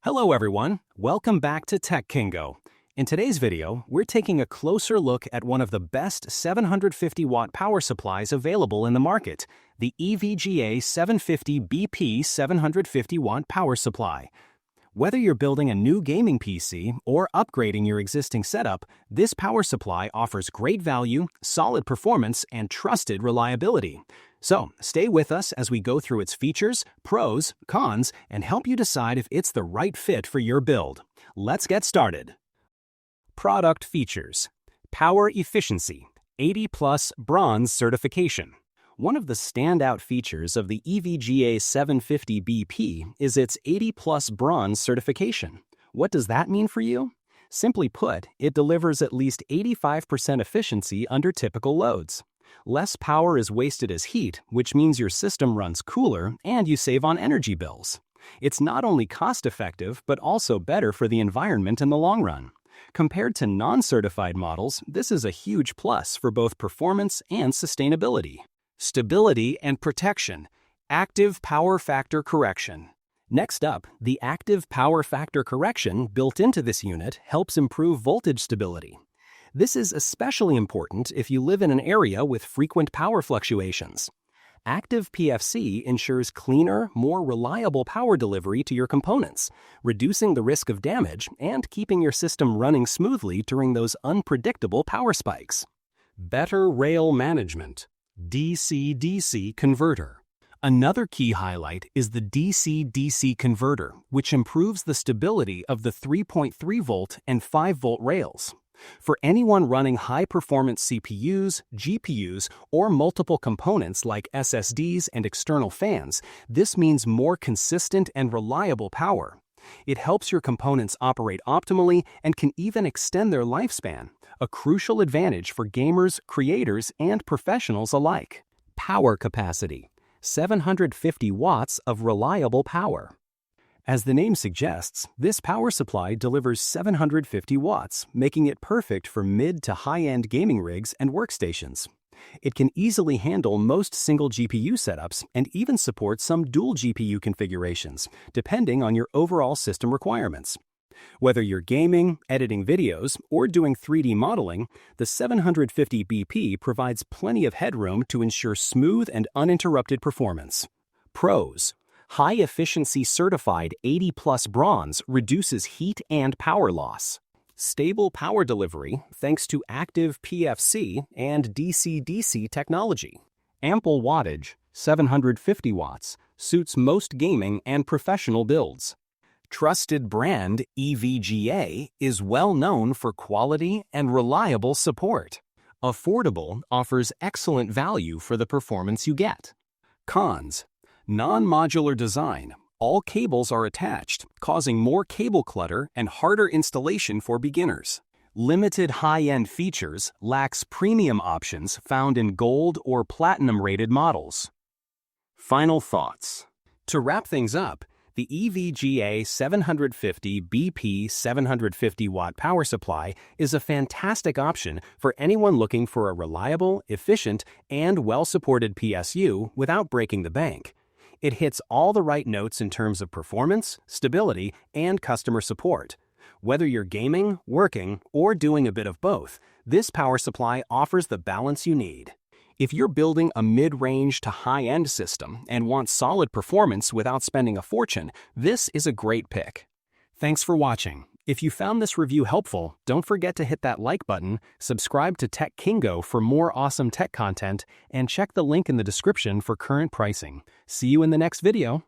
Hello everyone, welcome back to Tech Kingo. In today's video, we're taking a closer look at one of the best 750-watt power supplies available in the market, the EVGA 750 BP 750-watt power supply. Whether you're building a new gaming PC or upgrading your existing setup, this power supply offers great value, solid performance, and trusted reliability. So, stay with us as we go through its features, pros, cons, and help you decide if it's the right fit for your build. Let's get started. Product features: power efficiency, 80+ bronze certification. One of the standout features of the EVGA 750 BP is its 80+ bronze certification. What does that mean for you? Simply put, it delivers at least 85% efficiency under typical loads. Less power is wasted as heat, which means your system runs cooler and you save on energy bills. It's not only cost-effective, but also better for the environment in the long run. Compared to non-certified models, this is a huge plus for both performance and sustainability. Stability and protection. Active power factor correction. Next up, the active power factor correction built into this unit helps improve voltage stability. This is especially important if you live in an area with frequent power fluctuations. Active PFC ensures cleaner, more reliable power delivery to your components, reducing the risk of damage and keeping your system running smoothly during those unpredictable power spikes. Better rail management. DC-DC converter. Another key highlight is the DC-DC converter, which improves the stability of the 3.3-volt and 5-volt rails. For anyone running high-performance CPUs, GPUs, or multiple components like SSDs and external fans, this means more consistent and reliable power. It helps your components operate optimally and can even extend their lifespan, a crucial advantage for gamers, creators, and professionals alike. Power capacity: 750 watts of reliable power. As the name suggests, this power supply delivers 750 watts, making it perfect for mid to high-end gaming rigs and workstations. It can easily handle most single GPU setups and even supports some dual GPU configurations, depending on your overall system requirements. Whether you're gaming, editing videos, or doing 3D modeling, the 750 BP provides plenty of headroom to ensure smooth and uninterrupted performance. Pros: high-efficiency certified 80+ bronze reduces heat and power loss. Stable power delivery thanks to active PFC and DC-DC technology. Ample wattage, 750 watts, suits most gaming and professional builds. Trusted brand EVGA is well known for quality and reliable support. Affordable offers excellent value for the performance you get. Cons: non-modular design. All cables are attached, causing more cable clutter and harder installation for beginners. Limited high-end features, lacks premium options found in gold or platinum-rated models. Final thoughts. To wrap things up, the EVGA 750 BP 750-watt power supply is a fantastic option for anyone looking for a reliable, efficient, and well-supported PSU without breaking the bank. It hits all the right notes in terms of performance, stability, and customer support. Whether you're gaming, working, or doing a bit of both, this power supply offers the balance you need. If you're building a mid-range to high-end system and want solid performance without spending a fortune, this is a great pick. Thanks for watching. If you found this review helpful, don't forget to hit that like button, subscribe to Tech Kingo for more awesome tech content, and check the link in the description for current pricing. See you in the next video.